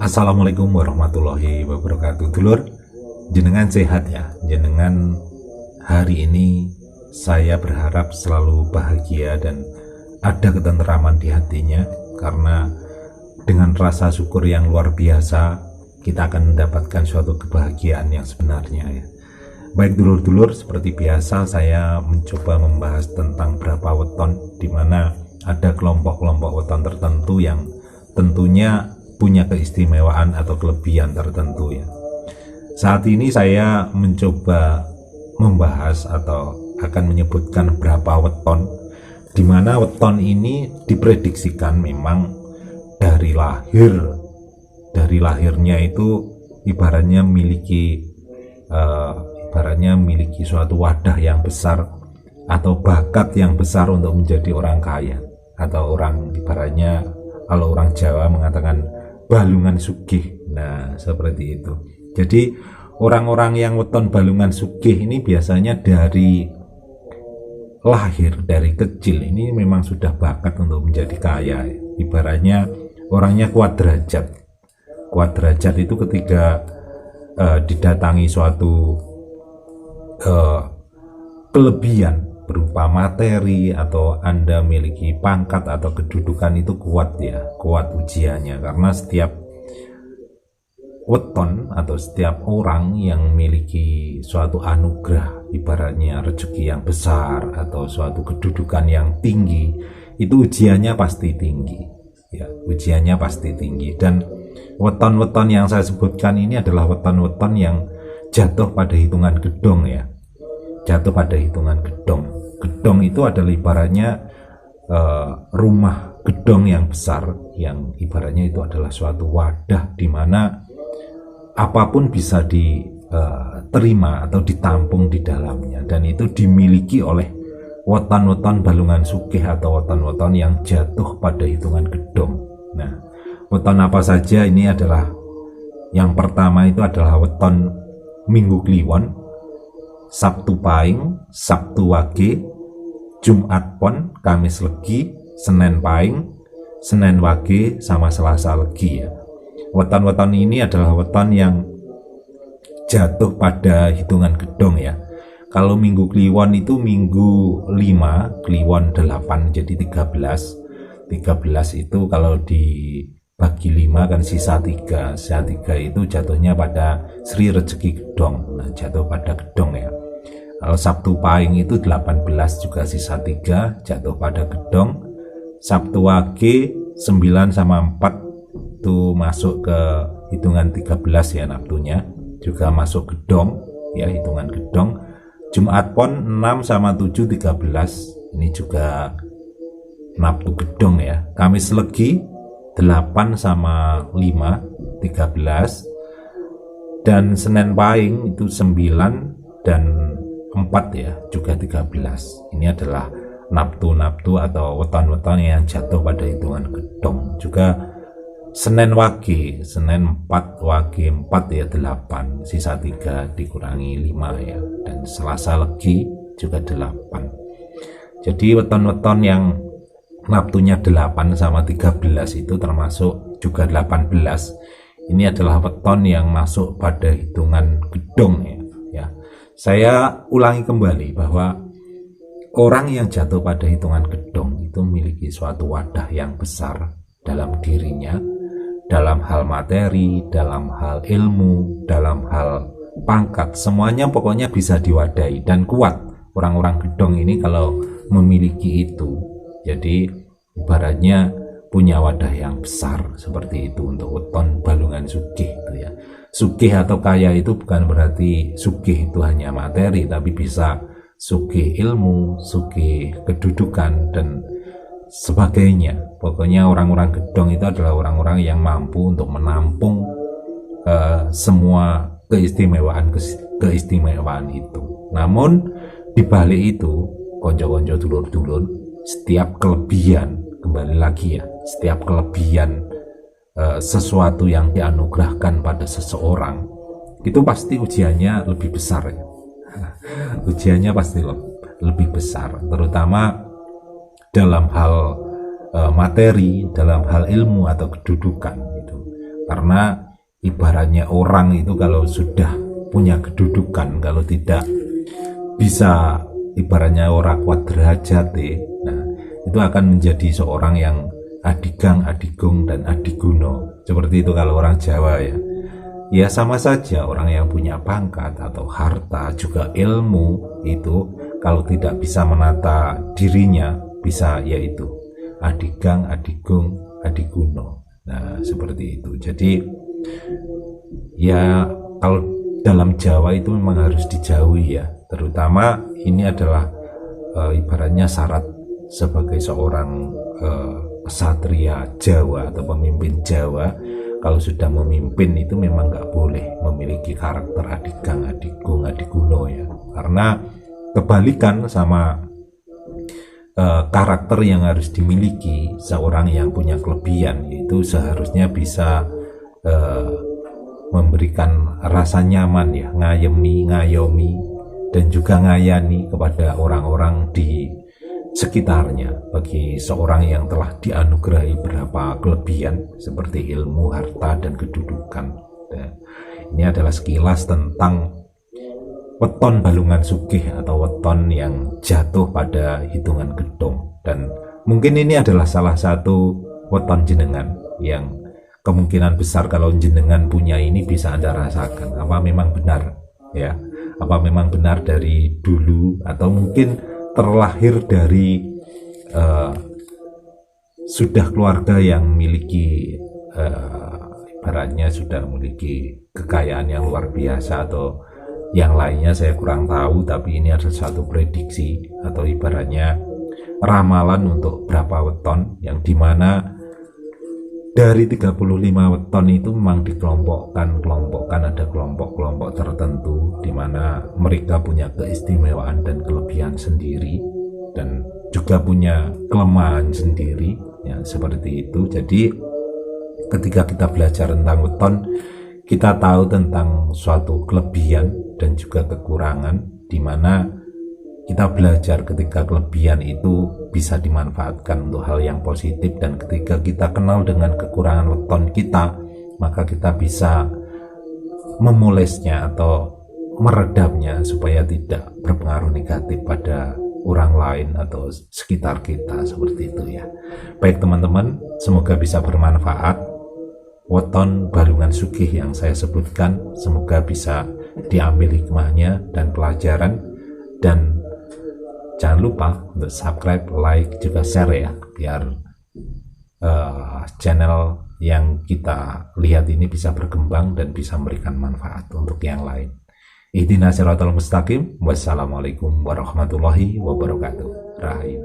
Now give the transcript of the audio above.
Assalamualaikum warahmatullahi wabarakatuh. Dulur, jenengan sehat ya. Jenengan hari ini saya berharap selalu bahagia dan ada ketenteraman di hatinya, karena dengan rasa syukur yang luar biasa kita akan mendapatkan suatu kebahagiaan yang sebenarnya ya. Baik dulur-dulur, seperti biasa saya mencoba membahas tentang berapa weton, di mana ada kelompok-kelompok weton tertentu yang tentunya punya keistimewaan atau kelebihan tertentu ya. Saat ini saya mencoba membahas atau akan menyebutkan berapa weton, di mana weton ini diprediksikan memang dari lahirnya itu ibaratnya memiliki suatu wadah yang besar atau bakat yang besar untuk menjadi orang kaya, atau orang ibaratnya kalau orang Jawa mengatakan balungan sugih. Nah, seperti itu. Jadi orang-orang yang weton balungan sugih ini biasanya dari lahir, dari kecil ini memang sudah bakat untuk menjadi kaya. Ibaratnya orangnya kuat derajat. Kuat derajat itu ketika didatangi suatu kelebihan berupa materi, atau Anda memiliki pangkat atau kedudukan, itu kuat ya, kuat ujiannya. Karena setiap weton atau setiap orang yang memiliki suatu anugerah, ibaratnya rezeki yang besar atau suatu kedudukan yang tinggi, itu ujiannya pasti tinggi ya, ujiannya pasti tinggi. Dan weton-weton yang saya sebutkan ini adalah weton-weton yang jatuh pada hitungan gedong ya, jatuh pada hitungan gedong. Gedong itu adalah ibaratnya rumah gedong yang besar, yang ibaratnya itu adalah suatu wadah di mana apapun bisa diterima atau ditampung di dalamnya, dan itu dimiliki oleh weton-weton balungan sugih atau weton-weton yang jatuh pada hitungan gedong. Nah, weton apa saja ini adalah, yang pertama itu adalah weton Minggu Kliwon, Sabtu Pahing, Sabtu Wage, Jumat Pon, Kamis Legi, Senin Pahing, Senin Wage, sama Selasa Legi ya. Weton-weton ini adalah weton yang jatuh pada hitungan gedong ya. Kalau Minggu Kliwon itu Minggu 5, Kliwon 8 jadi 13. 13 itu kalau dibagi 5 kan sisa 3. Sisa 3 itu jatuhnya pada Sri Rezeki Gedong. Nah, jatuh pada gedong ya. Kalau Sabtu Pahing itu 18 juga sisa 3, jatuh pada gedong. Sabtu Wage 9 sama 4 itu masuk ke hitungan 13 ya, naftunya juga masuk gedong ya, hitungan gedong. Jumat Pon 6 sama 7 13, ini juga naftu gedong ya. Kamis Legi 8 sama 5 13, dan Senin Pahing itu 9 dan 4 ya, juga 13. Ini adalah naftu-naftu atau weton-weton yang jatuh pada hitungan gedong. Juga Senin Wage, Senin 4, Wage 4 ya 8, sisa 3 dikurangi 5 ya. Dan Selasa Legi juga 8. Jadi weton-weton yang naftunya 8 sama 13 itu termasuk juga 18. Ini adalah weton yang masuk pada hitungan gedong ya. Saya ulangi kembali bahwa orang yang jatuh pada hitungan gedong itu memiliki suatu wadah yang besar dalam dirinya, dalam hal materi, dalam hal ilmu, dalam hal pangkat, semuanya pokoknya bisa diwadahi dan kuat. Orang-orang gedong ini kalau memiliki itu, jadi ibaratnya punya wadah yang besar seperti itu untuk weton balungan sugih itu ya. Sugih atau kaya itu bukan berarti sugih itu hanya materi, tapi bisa sugih ilmu, sugih kedudukan dan sebagainya. Pokoknya orang-orang gedong itu adalah orang-orang yang mampu untuk menampung semua keistimewaan itu. Namun di balik itu, konco-konco dulur-dulur, setiap kelebihan, kembali lagi ya, setiap kelebihan sesuatu yang dianugerahkan pada seseorang itu pasti ujiannya lebih besar ya. Ujiannya pasti lebih besar, terutama dalam hal materi, dalam hal ilmu atau kedudukan gitu. Karena ibaratnya orang itu kalau sudah punya kedudukan, kalau tidak bisa ibaratnya orang kuat derajat, nah itu akan menjadi seorang yang adigang, adigung, dan adiguno. Seperti itu kalau orang Jawa ya. Ya sama saja orang yang punya pangkat atau harta juga ilmu itu kalau tidak bisa menata dirinya bisa yaitu adigang, adigung, adiguno. Nah seperti itu. Jadi ya kalau dalam Jawa itu memang harus dijauhi ya. Terutama ini adalah ibaratnya syarat sebagai seorang kesatria Jawa atau pemimpin Jawa. Kalau sudah memimpin itu memang nggak boleh memiliki karakter adigang, adigung, adiguno ya. Karena kebalikan sama karakter yang harus dimiliki seorang yang punya kelebihan, itu seharusnya bisa memberikan rasa nyaman ya, ngayomi, dan juga ngayani kepada orang-orang di sekitarnya. Bagi seorang yang telah dianugerahi beberapa kelebihan seperti ilmu, harta, dan kedudukan. Nah, ini adalah sekilas tentang weton balungan sugih atau weton yang jatuh pada hitungan gedong. Dan mungkin ini adalah salah satu weton jenengan yang kemungkinan besar kalau jenengan punya ini bisa Anda rasakan. Apa memang benar ya? Apa memang benar dari dulu atau mungkin terlahir dari sudah keluarga yang memiliki ibaratnya sudah memiliki kekayaan yang luar biasa, atau yang lainnya saya kurang tahu, tapi ini adalah satu prediksi atau ibaratnya ramalan untuk berapa weton, yang dimana dari 35 weton itu memang dikelompokkan ada kelompok-kelompok tertentu di mana mereka punya keistimewaan dan kelebihan sendiri dan juga punya kelemahan sendiri ya, seperti itu. Jadi ketika kita belajar tentang weton, kita tahu tentang suatu kelebihan dan juga kekurangan, di mana kita belajar ketika kelebihan itu bisa dimanfaatkan untuk hal yang positif, dan ketika kita kenal dengan kekurangan weton kita, maka kita bisa memolesnya atau meredamnya supaya tidak berpengaruh negatif pada orang lain atau sekitar kita, seperti itu ya. Baik teman-teman, semoga bisa bermanfaat weton balungan sugih yang saya sebutkan, semoga bisa diambil hikmahnya dan pelajaran. Dan jangan lupa untuk subscribe, like, juga share ya, biar channel yang kita lihat ini bisa berkembang dan bisa memberikan manfaat untuk yang lain. Ihdinas siratal mustaqim. Wassalamualaikum warahmatullahi wabarakatuh. Rahim.